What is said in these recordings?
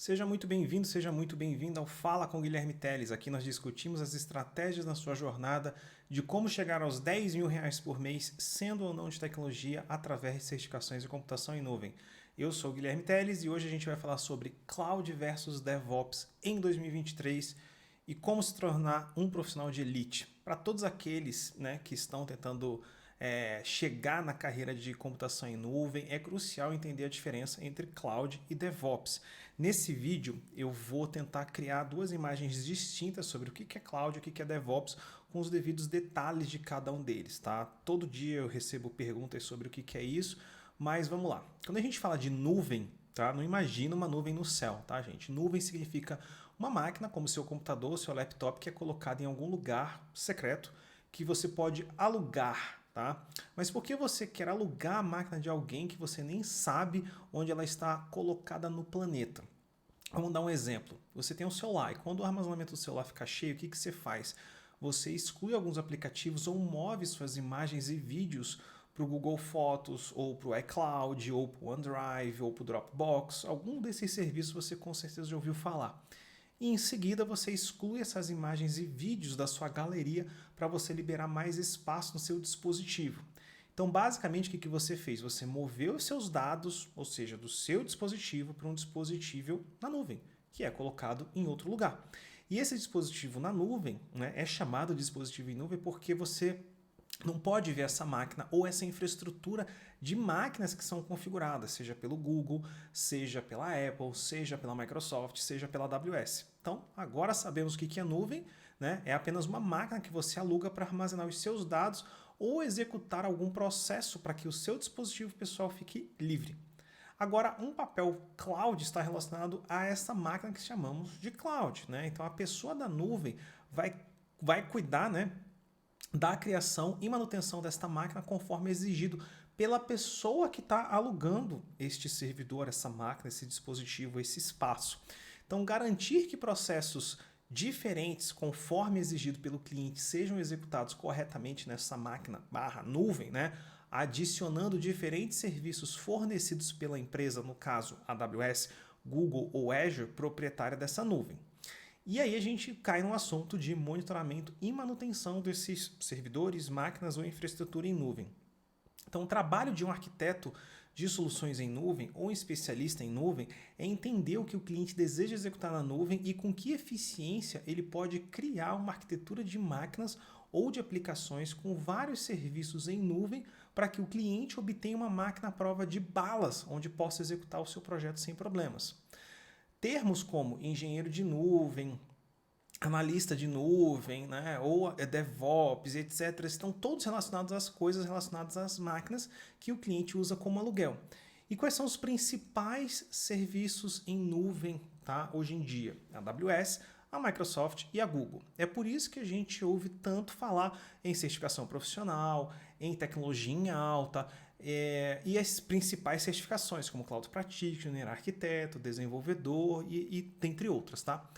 Seja muito bem-vindo, seja muito bem-vinda ao Fala com Guilherme Teles. Aqui nós discutimos as estratégias na sua jornada de como chegar aos R$ 10.000 por mês, sendo ou não de tecnologia, através de certificações de computação em nuvem. Eu sou o Guilherme Teles e hoje a gente vai falar sobre Cloud versus DevOps em 2023 e como se tornar um profissional de elite. Para todos aqueles que estão tentando chegar na carreira de computação em nuvem, é crucial entender a diferença entre Cloud e DevOps. Nesse vídeo eu vou tentar criar duas imagens distintas sobre o que é Cloud e o que é DevOps, com os devidos detalhes de cada um deles, tá? Todo dia eu recebo perguntas sobre o que é isso, mas vamos lá. Quando a gente fala de nuvem, tá? Não imagina uma nuvem no céu, tá, gente? Nuvem significa uma máquina como seu computador, seu laptop, que é colocado em algum lugar secreto que você pode alugar. Tá? Mas por que você quer alugar a máquina de alguém que você nem sabe onde ela está colocada no planeta? Vamos dar um exemplo. Você tem um celular e quando o armazenamento do celular fica cheio, o que você faz? Você exclui alguns aplicativos ou move suas imagens e vídeos para o Google Fotos, ou para o iCloud, ou para o OneDrive, ou para o Dropbox. Algum desses serviços você com certeza já ouviu falar. E em seguida você exclui essas imagens e vídeos da sua galeria para você liberar mais espaço no seu dispositivo. Então, basicamente, o que você fez? Você moveu os seus dados, ou seja, do seu dispositivo para um dispositivo na nuvem, que é colocado em outro lugar. E esse dispositivo na nuvem é chamado de dispositivo em nuvem porque você não pode ver essa máquina ou essa infraestrutura de máquinas que são configuradas, seja pelo Google, seja pela Apple, seja pela Microsoft, seja pela AWS. Então, agora sabemos o que é nuvem, é apenas uma máquina que você aluga para armazenar os seus dados ou executar algum processo para que o seu dispositivo pessoal fique livre. Agora, um papel cloud está relacionado a essa máquina que chamamos de cloud. Então, a pessoa da nuvem vai cuidar, da criação e manutenção desta máquina conforme exigido pela pessoa que está alugando este servidor, essa máquina, esse dispositivo, esse espaço. Então, garantir que processos diferentes, conforme exigido pelo cliente, sejam executados corretamente nessa máquina /nuvem, adicionando diferentes serviços fornecidos pela empresa, no caso AWS, Google ou Azure, proprietária dessa nuvem. E aí a gente cai no assunto de monitoramento e manutenção desses servidores, máquinas ou infraestrutura em nuvem. Então, o trabalho de um arquiteto de soluções em nuvem ou um especialista em nuvem é entender o que o cliente deseja executar na nuvem e com que eficiência ele pode criar uma arquitetura de máquinas ou de aplicações com vários serviços em nuvem para que o cliente obtenha uma máquina à prova de balas, onde possa executar o seu projeto sem problemas. Termos como engenheiro de nuvem, analista de nuvem, ou DevOps, etc., estão todos relacionados às coisas relacionadas às máquinas que o cliente usa como aluguel. E quais são os principais serviços em nuvem hoje em dia? A AWS, a Microsoft e a Google. É por isso que a gente ouve tanto falar em certificação profissional, em tecnologia em alta, e as principais certificações, como Cloud Practitioner, Arquiteto, Desenvolvedor e dentre outras. Tá?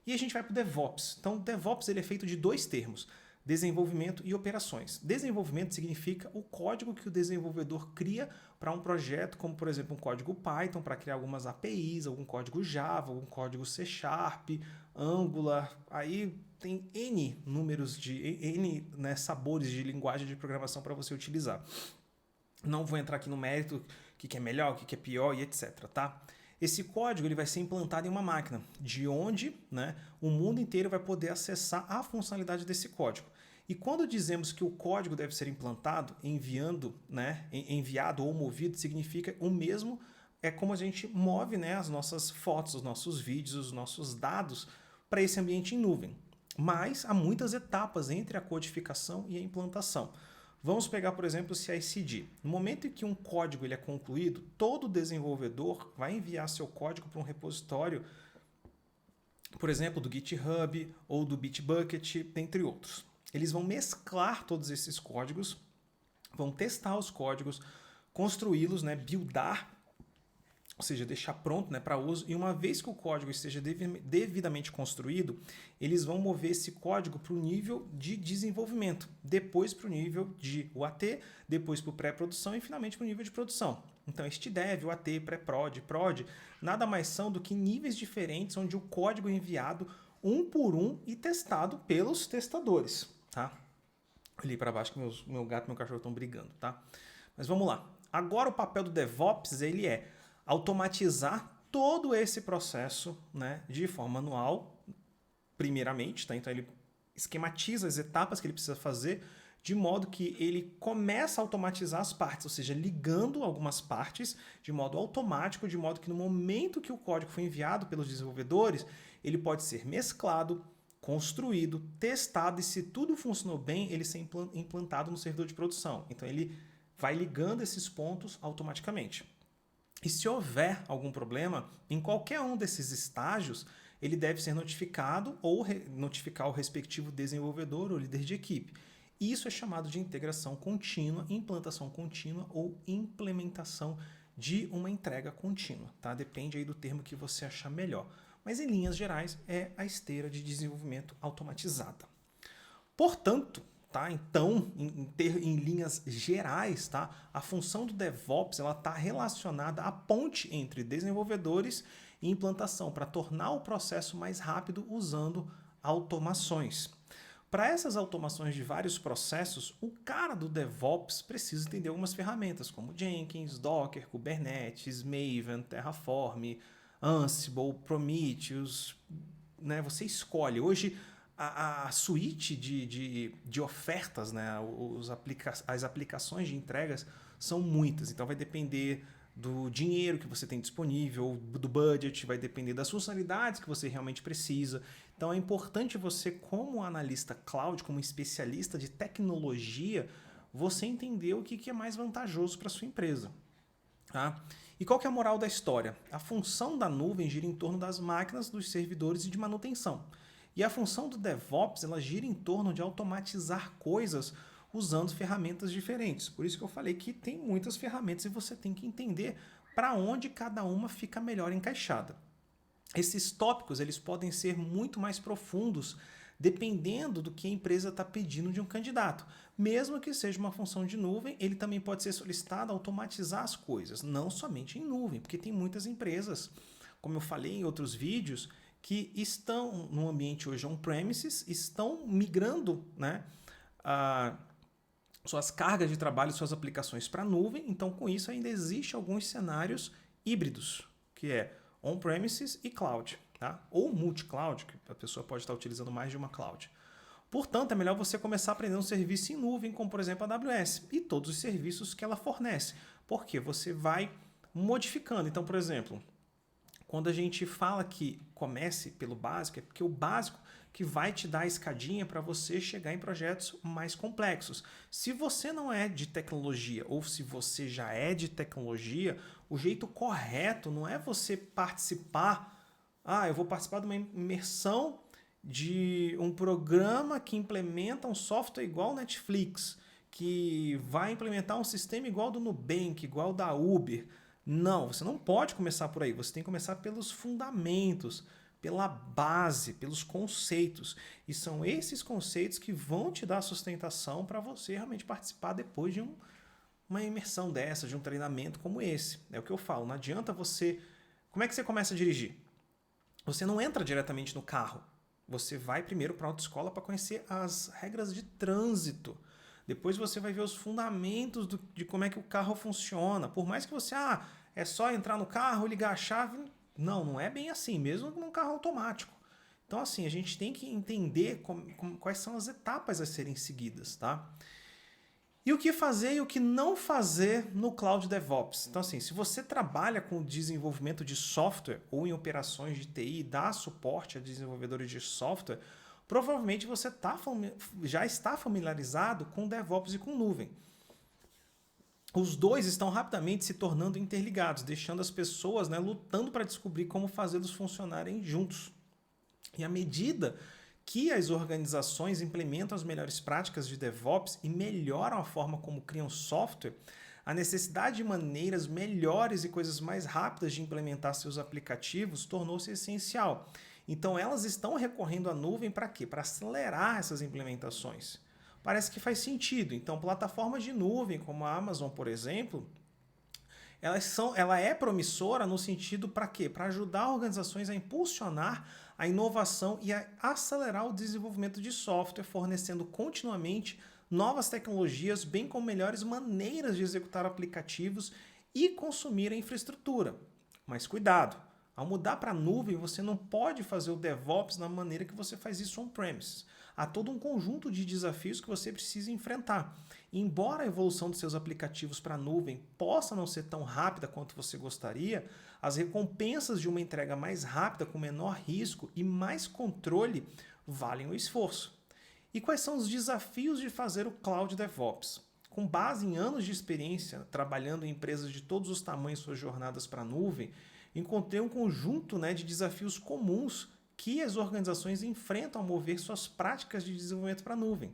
E a gente vai para o DevOps. Então, o DevOps ele é feito de dois termos, desenvolvimento e operações. Desenvolvimento significa o código que o desenvolvedor cria para um projeto, como por exemplo um código Python para criar algumas APIs, algum código Java, algum código C#, Angular. Aí tem N números N sabores de linguagem de programação para você utilizar. Não vou entrar aqui no mérito, o que é melhor, o que é pior e etc. Tá? Esse código ele vai ser implantado em uma máquina, de onde o mundo inteiro vai poder acessar a funcionalidade desse código. E quando dizemos que o código deve ser implantado, enviado ou movido, significa o mesmo, é como a gente move as nossas fotos, os nossos vídeos, os nossos dados para esse ambiente em nuvem. Mas há muitas etapas entre a codificação e a implantação. Vamos pegar, por exemplo, o CI/CD. No momento em que um código ele é concluído, todo desenvolvedor vai enviar seu código para um repositório, por exemplo, do GitHub ou do Bitbucket, dentre outros. Eles vão mesclar todos esses códigos, vão testar os códigos, construí-los, buildar ou seja, deixar pronto, né, para uso, e uma vez que o código esteja devidamente construído, eles vão mover esse código para o nível de desenvolvimento, depois para o nível de UAT, depois para o pré-produção e finalmente para o nível de produção. Então, este dev, UAT, pré-prod, prod, nada mais são do que níveis diferentes onde o código é enviado um por um e testado pelos testadores, tá? Olhei para baixo que meu gato e meu cachorro estão brigando, tá? Mas vamos lá. Agora o papel do DevOps, ele é automatizar todo esse processo, né, de forma manual, primeiramente, tá? Então ele esquematiza as etapas que ele precisa fazer de modo que ele começa a automatizar as partes, ou seja, ligando algumas partes de modo automático, de modo que no momento que o código foi enviado pelos desenvolvedores, ele pode ser mesclado, construído, testado e se tudo funcionou bem, ele ser implantado no servidor de produção. Então ele vai ligando esses pontos automaticamente. E se houver algum problema, em qualquer um desses estágios, ele deve ser notificado ou notificar o respectivo desenvolvedor ou líder de equipe. Isso é chamado de integração contínua, implantação contínua ou implementação de uma entrega contínua. Tá? Depende aí do termo que você achar melhor. Mas em linhas gerais é a esteira de desenvolvimento automatizada. Portanto, tá? Então, em linhas gerais, tá? A função do DevOps está relacionada à ponte entre desenvolvedores e implantação para tornar o processo mais rápido usando automações. Para essas automações de vários processos, o cara do DevOps precisa entender algumas ferramentas como Jenkins, Docker, Kubernetes, Maven, Terraform, Ansible, Prometheus, né? Você escolhe. Hoje a suíte de ofertas, né? As aplicações de entregas são muitas, então vai depender do dinheiro que você tem disponível, do budget, vai depender das funcionalidades que você realmente precisa. Então é importante você, como analista cloud, como especialista de tecnologia, você entender o que é mais vantajoso para sua empresa. Tá? E qual que é a moral da história? A função da nuvem gira em torno das máquinas, dos servidores e de manutenção. E a função do DevOps ela gira em torno de automatizar coisas usando ferramentas diferentes. Por isso que eu falei que tem muitas ferramentas e você tem que entender para onde cada uma fica melhor encaixada. Esses tópicos eles podem ser muito mais profundos dependendo do que a empresa está pedindo de um candidato. Mesmo que seja uma função de nuvem, ele também pode ser solicitado a automatizar as coisas, não somente em nuvem, porque tem muitas empresas, como eu falei em outros vídeos, que estão no ambiente hoje on-premises, estão migrando, né, suas cargas de trabalho, suas aplicações para a nuvem. Então, com isso, ainda existe alguns cenários híbridos, que é on-premises e cloud, tá? Ou multi-cloud, que a pessoa pode estar utilizando mais de uma cloud. Portanto, é melhor você começar aprendendo um serviço em nuvem, como por exemplo a AWS, e todos os serviços que ela fornece, porque você vai modificando. Então, por exemplo, quando a gente fala que comece pelo básico, é porque o básico que vai te dar a escadinha para você chegar em projetos mais complexos. Se você não é de tecnologia ou se você já é de tecnologia, o jeito correto não é você participar. Eu vou participar de uma imersão de um programa que implementa um software igual ao Netflix, que vai implementar um sistema igual ao do Nubank, igual ao da Uber. Não, você não pode começar por aí. Você tem que começar pelos fundamentos, pela base, pelos conceitos. E são esses conceitos que vão te dar sustentação para você realmente participar depois de uma imersão dessa, de um treinamento como esse. É o que eu falo, não adianta você... Como é que você começa a dirigir? Você não entra diretamente no carro. Você vai primeiro para a autoescola para conhecer as regras de trânsito. Depois você vai ver os fundamentos de como é que o carro funciona. Por mais que você, é só entrar no carro, ligar a chave. Não é bem assim, mesmo num carro automático. Então, assim, a gente tem que entender quais são as etapas a serem seguidas, tá? E o que fazer e o que não fazer no Cloud DevOps. Então, assim, se você trabalha com o desenvolvimento de software ou em operações de TI, dá suporte a desenvolvedores de software, provavelmente você já está familiarizado com DevOps e com nuvem. Os dois estão rapidamente se tornando interligados, deixando as pessoas, né, lutando para descobrir como fazê-los funcionarem juntos. E à medida que as organizações implementam as melhores práticas de DevOps e melhoram a forma como criam software, A necessidade de maneiras melhores e coisas mais rápidas de implementar seus aplicativos tornou-se essencial. Então elas estão recorrendo à nuvem para quê? Para acelerar essas implementações. Parece que faz sentido. Então, plataformas de nuvem, como a Amazon, por exemplo, ela é promissora no sentido para quê? Para ajudar organizações a impulsionar a inovação e a acelerar o desenvolvimento de software, fornecendo continuamente novas tecnologias, bem como melhores maneiras de executar aplicativos e consumir a infraestrutura. Mas cuidado, ao mudar para a nuvem, você não pode fazer o DevOps da maneira que você faz isso on-premises. Há todo um conjunto de desafios que você precisa enfrentar. Embora a evolução dos seus aplicativos para a nuvem possa não ser tão rápida quanto você gostaria, as recompensas de uma entrega mais rápida, com menor risco e mais controle, valem o esforço. E quais são os desafios de fazer o Cloud DevOps? Com base em anos de experiência trabalhando em empresas de todos os tamanhos suas jornadas para a nuvem, encontrei um conjunto de desafios comuns que as organizações enfrentam ao mover suas práticas de desenvolvimento para a nuvem.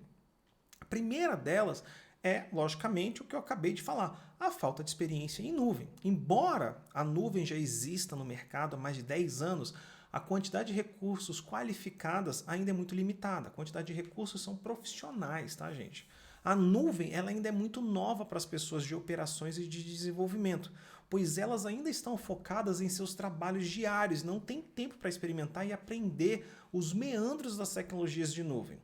A primeira delas é, logicamente, o que eu acabei de falar, a falta de experiência em nuvem. Embora a nuvem já exista no mercado há mais de 10 anos, a quantidade de recursos qualificadas ainda é muito limitada. A quantidade de recursos são profissionais, tá, gente? A nuvem ela ainda é muito nova para as pessoas de operações e de desenvolvimento, pois elas ainda estão focadas em seus trabalhos diários, não têm tempo para experimentar e aprender os meandros das tecnologias de nuvem.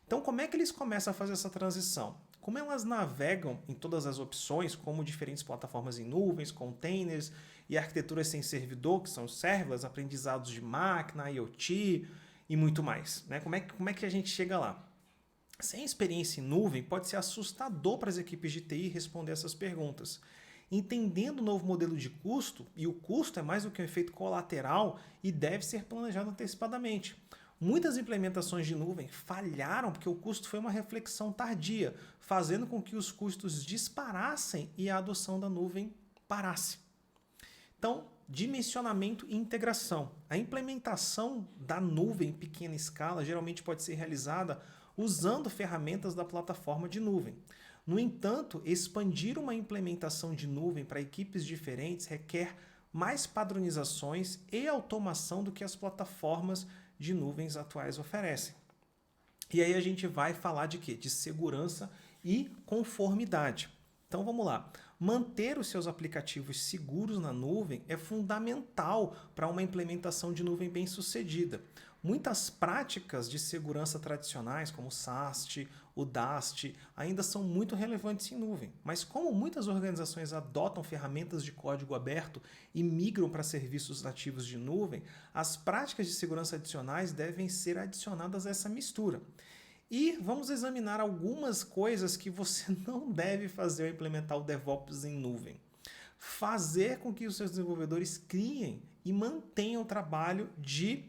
Então, como é que eles começam a fazer essa transição? Como elas navegam em todas as opções, como diferentes plataformas em nuvens, containers e arquiteturas sem servidor, que são os serverless, aprendizados de máquina, IoT e muito mais. Né? Como é que a gente chega lá? Sem experiência em nuvem, pode ser assustador para as equipes de TI responder essas perguntas. Entendendo o novo modelo de custo, e o custo é mais do que um efeito colateral e deve ser planejado antecipadamente. Muitas implementações de nuvem falharam porque o custo foi uma reflexão tardia, fazendo com que os custos disparassem e a adoção da nuvem parasse. Então, dimensionamento e integração. A implementação da nuvem em pequena escala geralmente pode ser realizada usando ferramentas da plataforma de nuvem. No entanto, expandir uma implementação de nuvem para equipes diferentes requer mais padronizações e automação do que as plataformas de nuvens atuais oferecem. E aí a gente vai falar de quê? De segurança e conformidade. Então vamos lá. Manter os seus aplicativos seguros na nuvem é fundamental para uma implementação de nuvem bem-sucedida. Muitas práticas de segurança tradicionais, como o SAST, o DAST, ainda são muito relevantes em nuvem. Mas como muitas organizações adotam ferramentas de código aberto e migram para serviços nativos de nuvem, as práticas de segurança adicionais devem ser adicionadas a essa mistura. E vamos examinar algumas coisas que você não deve fazer ao implementar o DevOps em nuvem. Fazer com que os seus desenvolvedores criem e mantenham o trabalho de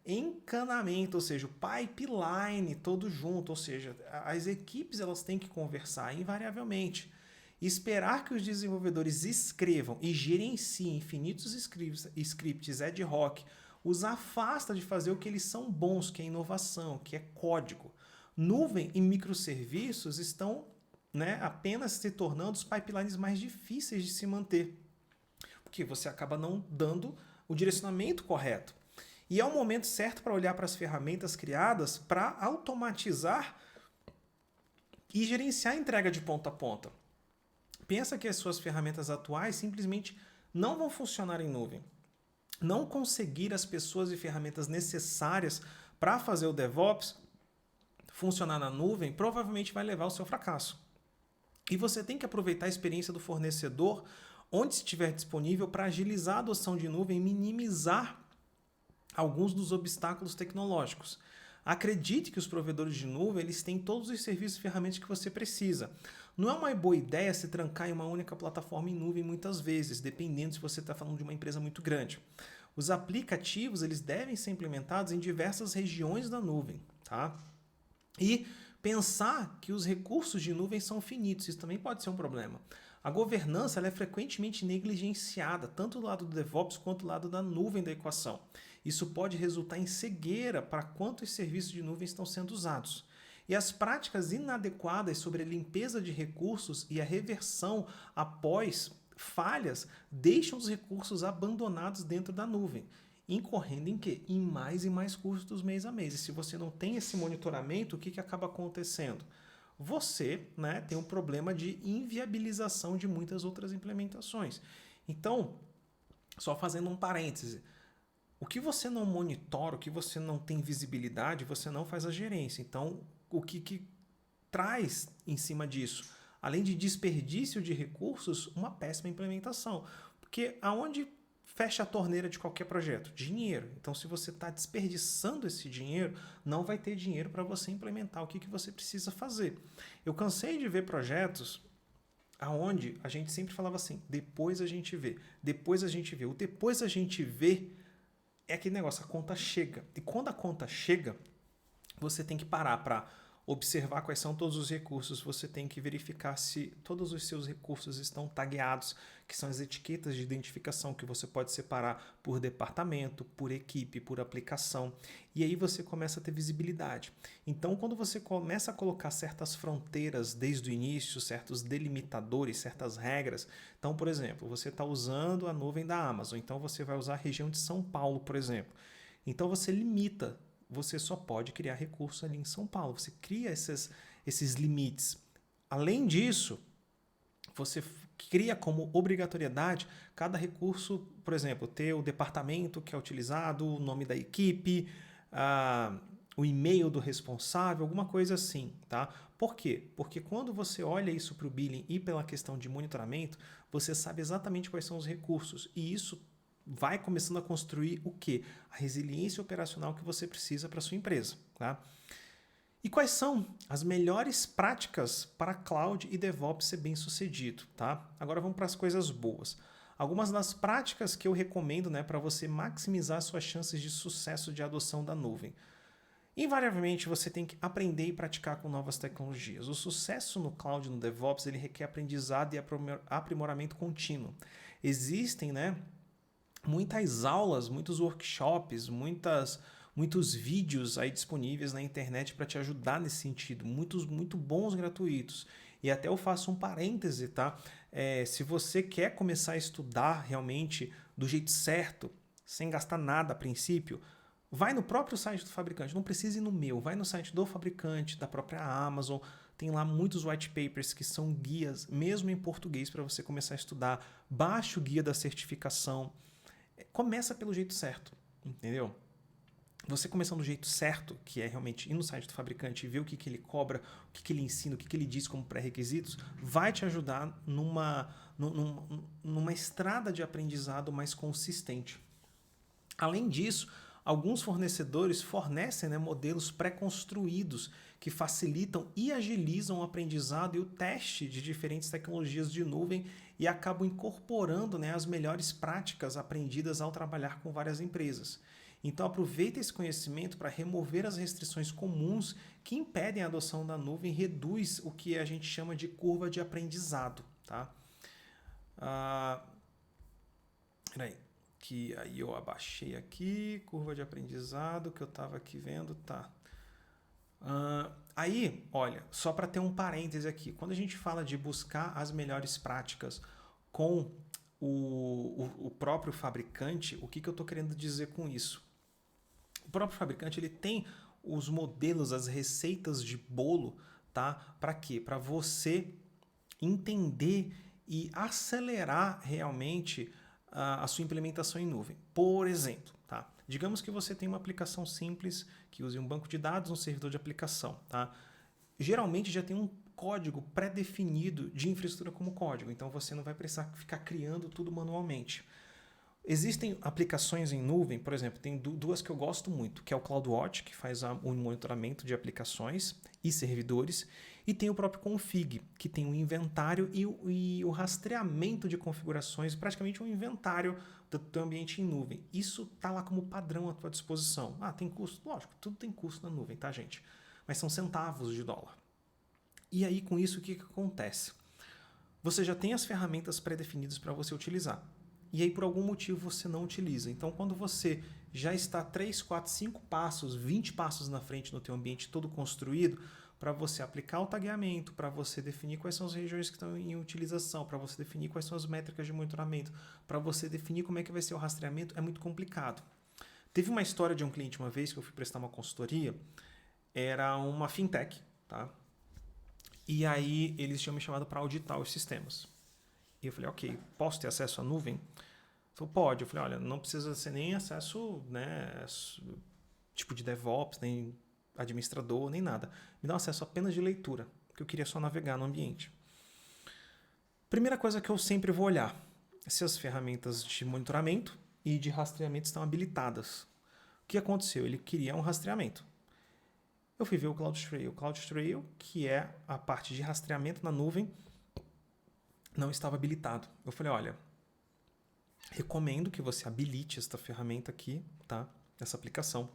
encanamento, ou seja, o pipeline todo junto, ou seja, as equipes elas têm que conversar invariavelmente. Esperar que os desenvolvedores escrevam e gerenciem infinitos scripts ad hoc os afasta de fazer o que eles são bons, que é inovação, que é código. Nuvem e microserviços estão apenas se tornando os pipelines mais difíceis de se manter, porque você acaba não dando o direcionamento correto. E é o momento certo para olhar para as ferramentas criadas para automatizar e gerenciar a entrega de ponta a ponta. Pensa que as suas ferramentas atuais simplesmente não vão funcionar em nuvem. Não conseguir as pessoas e ferramentas necessárias para fazer o DevOps funcionar na nuvem provavelmente vai levar ao seu fracasso. E você tem que aproveitar a experiência do fornecedor onde estiver disponível para agilizar a adoção de nuvem e minimizar alguns dos obstáculos tecnológicos. Acredite que os provedores de nuvem eles têm todos os serviços e ferramentas que você precisa. Não é uma boa ideia se trancar em uma única plataforma em nuvem muitas vezes, dependendo se você está falando de uma empresa muito grande. Os aplicativos eles devem ser implementados em diversas regiões da nuvem. Tá? E pensar que os recursos de nuvem são finitos, isso também pode ser um problema. A governança ela é frequentemente negligenciada, tanto do lado do DevOps quanto do lado da nuvem da equação. Isso pode resultar em cegueira para quantos serviços de nuvem estão sendo usados. E as práticas inadequadas sobre a limpeza de recursos e a reversão após falhas deixam os recursos abandonados dentro da nuvem, incorrendo em quê? Em mais e mais custos mês a mês. E se você não tem esse monitoramento, o que acaba acontecendo? Você, né, tem um problema de inviabilização de muitas outras implementações. Então, só fazendo um parêntese, o que você não monitora, o que você não tem visibilidade, você não faz a gerência. Então, o que traz em cima disso? Além de desperdício de recursos, uma péssima implementação. Porque aonde fecha a torneira de qualquer projeto? Dinheiro. Então, se você está desperdiçando esse dinheiro, não vai ter dinheiro para você implementar o que você precisa fazer. Eu cansei de ver projetos aonde a gente sempre falava assim, depois a gente vê, depois a gente vê. O depois a gente vê é aquele negócio, a conta chega. E quando a conta chega, você tem que parar para observar quais são todos os recursos, você tem que verificar se todos os seus recursos estão tagueados, que são as etiquetas de identificação que você pode separar por departamento, por equipe, por aplicação. E aí você começa a ter visibilidade. Então, quando você começa a colocar certas fronteiras desde o início, certos delimitadores, certas regras. Então, por exemplo, você está usando a nuvem da Amazon, então você vai usar a região de São Paulo, por exemplo. Então, você limita. Você só pode criar recurso ali em São Paulo. Você cria esses limites. Além disso, você cria como obrigatoriedade cada recurso, por exemplo, ter o departamento que é utilizado, o nome da equipe, o e-mail do responsável, alguma coisa assim, tá? Por quê? Porque quando você olha isso para o billing e pela questão de monitoramento, você sabe exatamente quais são os recursos. E isso vai começando a construir o quê? A resiliência operacional que você precisa para a sua empresa. Tá? E quais são as melhores práticas para cloud e DevOps ser bem sucedido? Tá? Agora vamos para as coisas boas. Algumas das práticas que eu recomendo, né, para você maximizar suas chances de sucesso de adoção da nuvem. Invariavelmente você tem que aprender e praticar com novas tecnologias. O sucesso no cloud e no DevOps ele requer aprendizado e aprimoramento contínuo. Existem, né, muitas aulas, muitos workshops, muitos vídeos aí disponíveis na internet para te ajudar nesse sentido, muitos muito bons gratuitos. E até eu faço um parêntese, tá? Se você quer começar a estudar realmente do jeito certo, sem gastar nada a princípio, vai no próprio site do fabricante, não precisa ir no meu, vai no site do fabricante, da própria Amazon, tem lá muitos white papers que são guias, mesmo em português, para você começar a estudar. Baixe o guia da certificação. Começa pelo jeito certo, entendeu? Você começando do jeito certo, que é realmente ir no site do fabricante e ver o que ele cobra, o que ele ensina, o que ele diz como pré-requisitos, vai te ajudar numa estrada de aprendizado mais consistente. Além disso, alguns fornecedores fornecem, né, modelos pré-construídos que facilitam e agilizam o aprendizado e o teste de diferentes tecnologias de nuvem e acabam incorporando, né, as melhores práticas aprendidas ao trabalhar com várias empresas. Então aproveita esse conhecimento para remover as restrições comuns que impedem a adoção da nuvem e reduz o que a gente chama de curva de aprendizado. Tá? Peraí. Que aí eu abaixei aqui, curva de aprendizado, que eu estava aqui vendo, tá. Aí, olha, só para ter um parêntese aqui, quando a gente fala de buscar as melhores práticas com o próprio fabricante, o que eu estou querendo dizer com isso? O próprio fabricante ele tem os modelos, as receitas de bolo, tá? Para quê? Para você entender e acelerar realmente a sua implementação em nuvem. Por exemplo, tá? Digamos que você tem uma aplicação simples que use um banco de dados, um servidor de aplicação. Tá? Geralmente já tem um código pré-definido de infraestrutura como código, então você não vai precisar ficar criando tudo manualmente. Existem aplicações em nuvem, por exemplo, tem duas que eu gosto muito, que é o CloudWatch, que faz o monitoramento de aplicações e servidores, e tem o próprio Config, que tem o inventário e o rastreamento de configurações, praticamente um inventário do teu ambiente em nuvem. Isso está lá como padrão à tua disposição. Tem custo? Lógico, tudo tem custo na nuvem, tá, gente? Mas são centavos de dólar. E aí, com isso, o que acontece? Você já tem as ferramentas pré-definidas para você utilizar. E aí, por algum motivo, você não utiliza. Então, quando você já está 3, 4, 5 passos, 20 passos na frente no teu ambiente todo construído, para você aplicar o tagueamento, para você definir quais são as regiões que estão em utilização, para você definir quais são as métricas de monitoramento, para você definir como é que vai ser o rastreamento, é muito complicado. Teve uma história de um cliente uma vez que eu fui prestar uma consultoria, era uma fintech, tá? E aí eles tinham me chamado para auditar os sistemas. E eu falei, ok, posso ter acesso à nuvem? Ele falou, pode. Eu falei, olha, não precisa ser nem acesso, né, tipo de DevOps, nem administrador, nem nada. Me dá um acesso apenas de leitura, porque eu queria só navegar no ambiente. Primeira coisa que eu sempre vou olhar, se as ferramentas de monitoramento e de rastreamento estão habilitadas. O que aconteceu? Ele queria um rastreamento. Eu fui ver o CloudTrail. O CloudTrail, que é a parte de rastreamento na nuvem, não estava habilitado. Eu falei, olha, recomendo que você habilite esta ferramenta aqui, tá? Essa aplicação.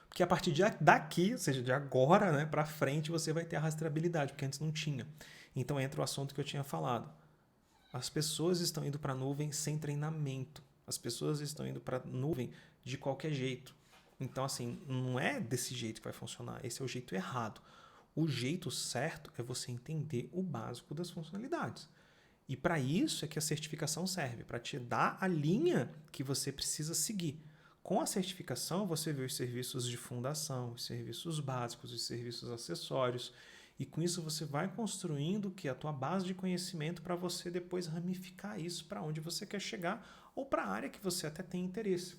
Porque a partir daqui, ou seja, de agora, né, para frente, você vai ter a rastreabilidade, porque antes não tinha. Então entra o assunto que eu tinha falado. As pessoas estão indo para a nuvem sem treinamento. As pessoas estão indo para a nuvem de qualquer jeito. Então, assim, não é desse jeito que vai funcionar. Esse é o jeito errado. O jeito certo é você entender o básico das funcionalidades. E para isso é que a certificação serve, para te dar a linha que você precisa seguir. Com a certificação, você vê os serviços de fundação, os serviços básicos, os serviços acessórios. E com isso você vai construindo que a tua base de conhecimento para você depois ramificar isso para onde você quer chegar ou para a área que você até tem interesse.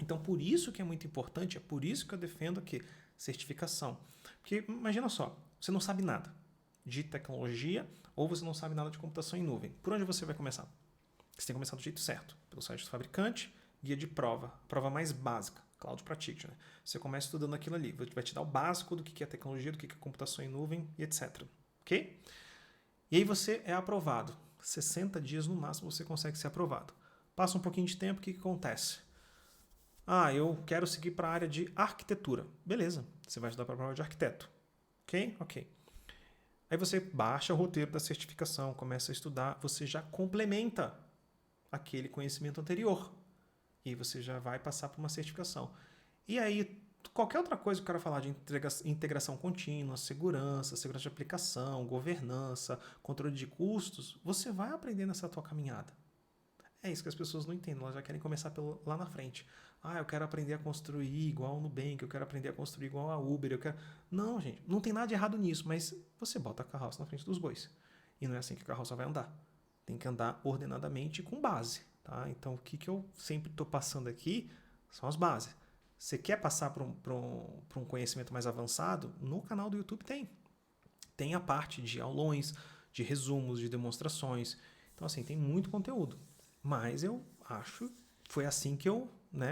Então, por isso que é muito importante, é por isso que eu defendo aqui certificação. Porque imagina só, você não sabe nada de tecnologia ou você não sabe nada de computação em nuvem. Por onde você vai começar? Você tem que começar do jeito certo, pelo site do fabricante, guia de prova mais básica, Cloud Practitioner. Você começa estudando aquilo ali, vai te dar o básico do que é tecnologia, do que é computação em nuvem e etc. Ok? E aí você é aprovado. 60 dias no máximo você consegue ser aprovado. Passa um pouquinho de tempo, o que acontece? Ah, eu quero seguir para a área de arquitetura. Beleza, você vai estudar para a prova de arquiteto. Ok? Ok. Aí você baixa o roteiro da certificação, começa a estudar, você já complementa aquele conhecimento anterior. E aí você já vai passar por uma certificação. E aí, qualquer outra coisa que eu quero falar de integração contínua, segurança de aplicação, governança, controle de custos, você vai aprender nessa tua caminhada. É isso que as pessoas não entendem, elas já querem começar lá na frente. Ah, eu quero aprender a construir igual no Nubank, eu quero aprender a construir igual a Uber, eu quero... Não, gente, não tem nada de errado nisso, mas você bota a carroça na frente dos bois. E não é assim que a carroça vai andar. Tem que andar ordenadamente com base. Tá? Então, o que eu sempre estou passando aqui são as bases. Você quer passar para um conhecimento mais avançado? No canal do YouTube tem. Tem a parte de aulões, de resumos, de demonstrações. Então, assim, tem muito conteúdo. Mas eu acho, foi assim que eu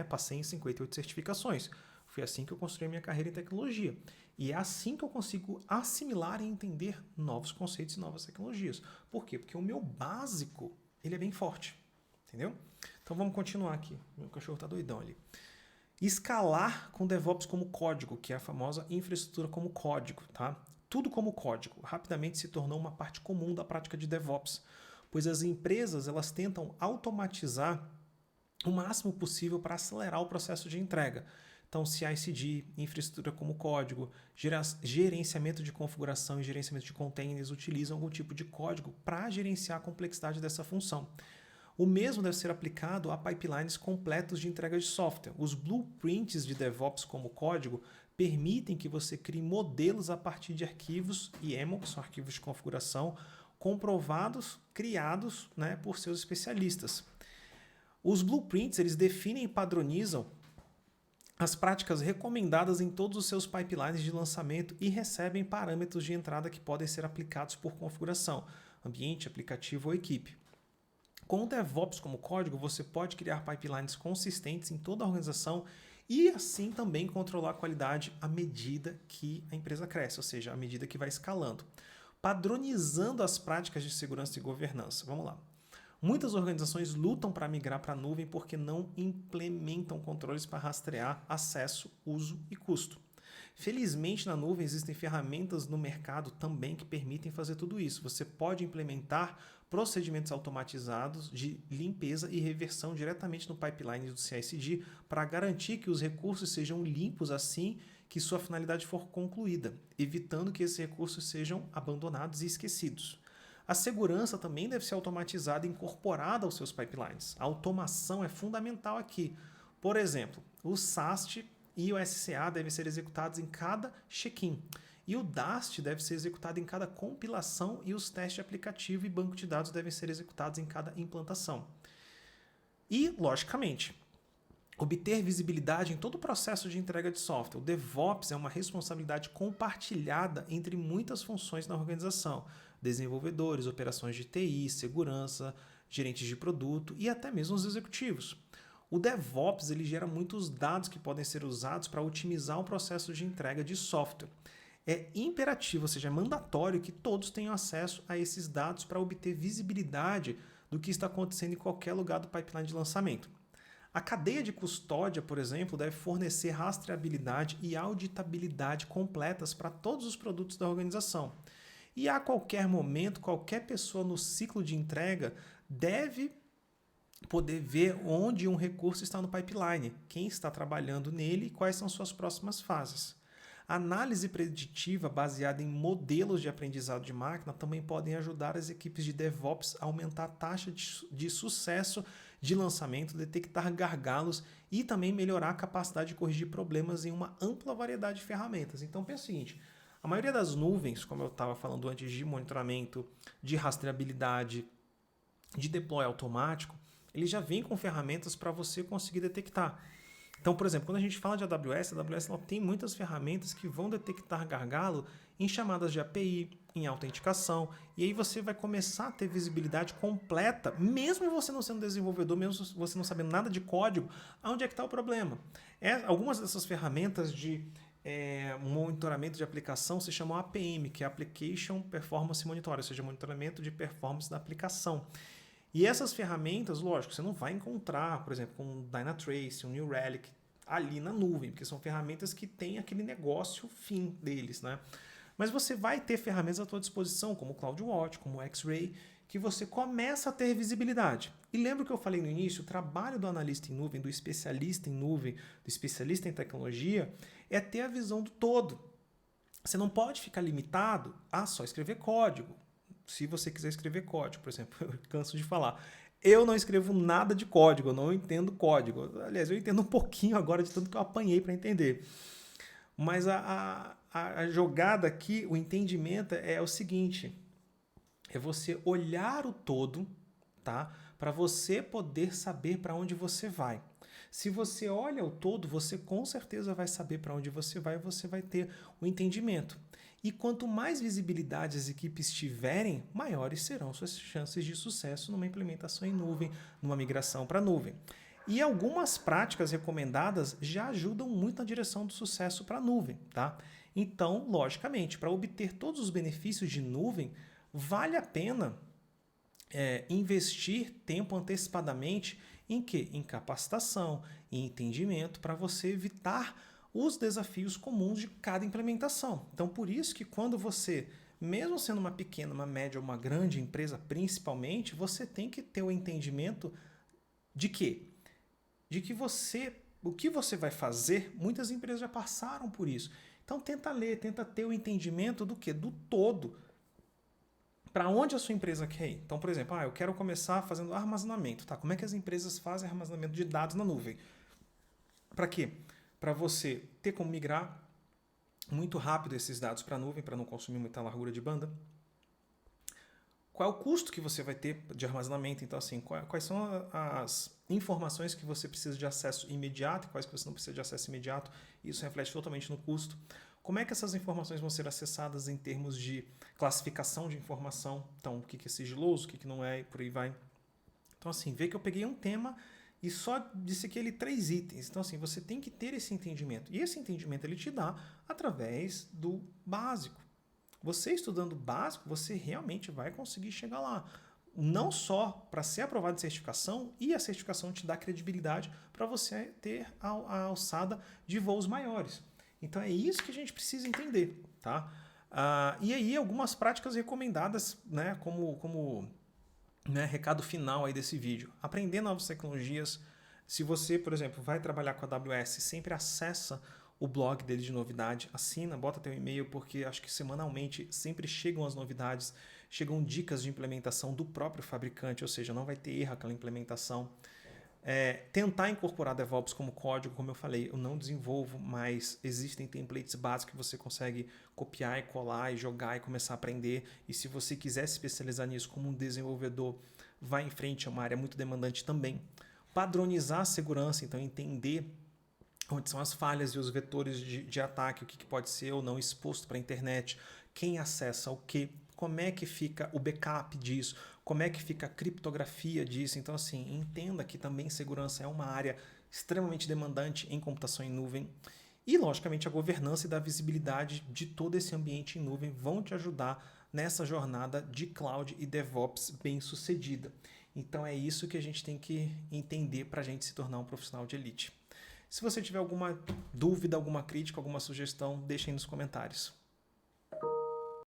passei em 58 certificações. Foi assim que eu construí a minha carreira em tecnologia. E é assim que eu consigo assimilar e entender novos conceitos e novas tecnologias. Por quê? Porque o meu básico, ele é bem forte. Entendeu? Então vamos continuar aqui. Meu cachorro está doidão ali. Escalar com DevOps como código, que é a famosa infraestrutura como código. Tá? Tudo como código rapidamente se tornou uma parte comum da prática de DevOps, pois as empresas elas tentam automatizar o máximo possível para acelerar o processo de entrega. Então, CI/CD, infraestrutura como código, gerenciamento de configuração e gerenciamento de containers utilizam algum tipo de código para gerenciar a complexidade dessa função. O mesmo deve ser aplicado a pipelines completos de entrega de software. Os blueprints de DevOps como código permitem que você crie modelos a partir de arquivos YAML, que são arquivos de configuração, comprovados, criados por seus especialistas. Os blueprints eles definem e padronizam as práticas recomendadas em todos os seus pipelines de lançamento e recebem parâmetros de entrada que podem ser aplicados por configuração, ambiente, aplicativo ou equipe. Com o DevOps como código, você pode criar pipelines consistentes em toda a organização e assim também controlar a qualidade à medida que a empresa cresce, ou seja, à medida que vai escalando. Padronizando as práticas de segurança e governança. Vamos lá. Muitas organizações lutam para migrar para a nuvem porque não implementam controles para rastrear acesso, uso e custo. Felizmente, na nuvem existem ferramentas no mercado também que permitem fazer tudo isso. Você pode implementar procedimentos automatizados de limpeza e reversão diretamente no pipeline do CI/CD para garantir que os recursos sejam limpos assim que sua finalidade for concluída, evitando que esses recursos sejam abandonados e esquecidos. A segurança também deve ser automatizada e incorporada aos seus pipelines. A automação é fundamental aqui. Por exemplo, o SAST e o SCA devem ser executados em cada check-in. E o DAST deve ser executado em cada compilação e os testes de aplicativo e banco de dados devem ser executados em cada implantação. E, logicamente, obter visibilidade em todo o processo de entrega de software. O DevOps é uma responsabilidade compartilhada entre muitas funções na organização. Desenvolvedores, operações de TI, segurança, gerentes de produto e até mesmo os executivos. O DevOps ele gera muitos dados que podem ser usados para otimizar o processo de entrega de software. É imperativo, ou seja, é mandatório que todos tenham acesso a esses dados para obter visibilidade do que está acontecendo em qualquer lugar do pipeline de lançamento. A cadeia de custódia, por exemplo, deve fornecer rastreabilidade e auditabilidade completas para todos os produtos da organização. E a qualquer momento, qualquer pessoa no ciclo de entrega deve poder ver onde um recurso está no pipeline, quem está trabalhando nele e quais são suas próximas fases. A análise preditiva baseada em modelos de aprendizado de máquina também podem ajudar as equipes de DevOps a aumentar a taxa de sucesso de lançamento, detectar gargalos e também melhorar a capacidade de corrigir problemas em uma ampla variedade de ferramentas. Então, pensa o seguinte, a maioria das nuvens, como eu estava falando antes, de monitoramento, de rastreabilidade, de deploy automático, ele já vem com ferramentas para você conseguir detectar. Então, por exemplo, quando a gente fala de AWS, a AWS ela tem muitas ferramentas que vão detectar gargalo em chamadas de API, em autenticação, e aí você vai começar a ter visibilidade completa, mesmo você não sendo desenvolvedor, mesmo você não sabendo nada de código, aonde é que está o problema. Algumas dessas ferramentas de monitoramento de aplicação se chamam APM, que é Application Performance Monitoring, ou seja, monitoramento de performance da aplicação. E essas ferramentas, lógico, você não vai encontrar, por exemplo, com um Dynatrace, um New Relic, ali na nuvem, porque são ferramentas que têm aquele negócio fim deles, né? Mas você vai ter ferramentas à sua disposição, como o CloudWatch, como o X-Ray, que você começa a ter visibilidade. E lembra que eu falei no início, o trabalho do analista em nuvem, do especialista em nuvem, do especialista em tecnologia, é ter a visão do todo. Você não pode ficar limitado a só escrever código. Se você quiser escrever código, por exemplo, eu canso de falar. Eu não escrevo nada de código, eu não entendo código. Aliás, eu entendo um pouquinho agora de tanto que eu apanhei para entender. Mas a jogada aqui, o entendimento é o seguinte, é você olhar o todo, tá? Para você poder saber para onde você vai. Se você olha o todo, você com certeza vai saber para onde você vai e você vai ter o entendimento. E quanto mais visibilidade as equipes tiverem, maiores serão suas chances de sucesso numa implementação em nuvem, numa migração para nuvem. E algumas práticas recomendadas já ajudam muito na direção do sucesso para a nuvem, tá? Então, logicamente, para obter todos os benefícios de nuvem, vale a pena investir tempo antecipadamente em quê? Em capacitação, em entendimento, para você evitar os desafios comuns de cada implementação. Então, por isso que quando você, mesmo sendo uma pequena, uma média ou uma grande empresa, principalmente, você tem que ter o entendimento de quê? De que o que você vai fazer, muitas empresas já passaram por isso. Então, tenta ler, tenta ter o entendimento do quê? Do todo. Para onde a sua empresa quer ir? Então, por exemplo, eu quero começar fazendo armazenamento. Tá? Como é que as empresas fazem armazenamento de dados na nuvem? Para quê? Para você ter como migrar muito rápido esses dados para a nuvem, para não consumir muita largura de banda. Qual é o custo que você vai ter de armazenamento? Então, assim, quais são as informações que você precisa de acesso imediato e quais que você não precisa de acesso imediato? Isso reflete totalmente no custo. Como é que essas informações vão ser acessadas em termos de classificação de informação? Então, o que é sigiloso, o que não é, e por aí vai. Então, assim, vê que eu peguei um tema e só disse aqui 3 itens. Então, assim, você tem que ter esse entendimento. E esse entendimento ele te dá através do básico. Você estudando básico, você realmente vai conseguir chegar lá. Não só para ser aprovado de certificação, e a certificação te dá credibilidade para você ter a alçada de voos maiores. Então é isso que a gente precisa entender, tá? E aí algumas práticas recomendadas, né, como recado final aí desse vídeo. Aprender novas tecnologias. Se você, por exemplo, vai trabalhar com a AWS, sempre acessa o blog dele de novidade. Assina, bota teu e-mail, porque acho que semanalmente sempre chegam as novidades, chegam dicas de implementação do próprio fabricante, ou seja, não vai ter erro aquela implementação. Tentar incorporar DevOps como código, como eu falei, eu não desenvolvo, mas existem templates básicos que você consegue copiar e colar e jogar e começar a aprender. E se você quiser se especializar nisso como um desenvolvedor, vá em frente, é uma área muito demandante também. Padronizar a segurança, então entender onde são as falhas e os vetores de ataque, o que pode ser ou não exposto para a internet, quem acessa o que, como é que fica o backup disso, como é que fica a criptografia disso. Então, assim, entenda que também segurança é uma área extremamente demandante em computação em nuvem. E, logicamente, a governança e da visibilidade de todo esse ambiente em nuvem vão te ajudar nessa jornada de cloud e DevOps bem sucedida. Então, é isso que a gente tem que entender para a gente se tornar um profissional de elite. Se você tiver alguma dúvida, alguma crítica, alguma sugestão, deixem nos comentários.